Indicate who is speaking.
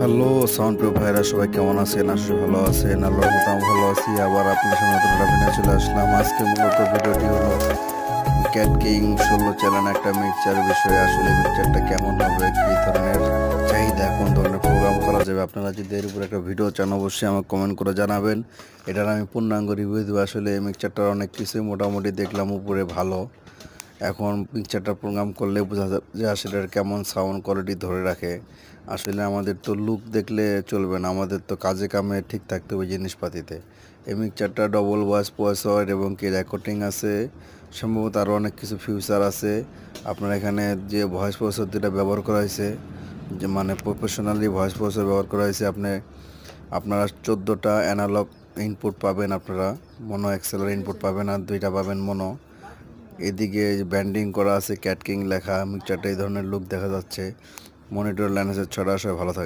Speaker 1: Hello sound প্রিয় ভাইরা, সবাই কেমন আছেন? আসলে ভালো আছেন? আল্লাহর মতো আমি ভালো আছি। আবার আপনাদের সামনে নতুন একটা ভিডিও চলে আসলাম। আজকে মূলত ভিডিওটি হলো ক্যাট কিং 16 চ্যানেল একটা মিক্সচার বিষয়ে। আসলে মিক্সচারটা কেমন হবে, কী ধরনের চাহিদা, কোন ধরনের প্রোগ্রাম করা যাবে, আপনারা যদি এর উপর একটা ভিডিও চান অবশ্যই আমাকে কমেন্ট করে জানাবেন। এটার আমি পূর্ণাঙ্গ রিভিউ দেবো। আসলে এই মিক্সচারটার অনেক কিছুই মোটামুটি দেখলাম উপরে ভালো। এখন পিকচারটা প্রোগ্রাম করলে বোঝা যাবে যে আসলে এর কেমন সাউন্ড কোয়ালিটি ধরে রাখে। আসলে আমাদের তো লুক দেখলে চলবে না, আমাদের তো কাজে কামে ঠিক থাকতে হবে জিনিসপাতিতে। এই মিক্সচারটা ডবল ভয়েস হয় এবং কি রেকর্ডিং আছে, সম্ভবত আরও অনেক কিছু ফিউচার আছে। আপনার এখানে যে ভয়েস প্রসেসর যেটা ব্যবহার করা হয়েছে, যে মানে প্রফেশনালি ভয়েস প্রসেসর ব্যবহার করা হয়েছে। আপনারা 14টা অ্যানালগ ইনপুট পাবেন, আপনারা মনো এক্সেলের ইনপুট পাবেন আর 2টা পাবেন মনো। এদিকে ব্যান্ডিং করা আছে ক্যাট কিং লেখা। মিক্সচারটা এই ধরনের লুক দেখা যাচ্ছে। মনিটর ল্যান্সের ছড়া, সবাই ভালো থাকে।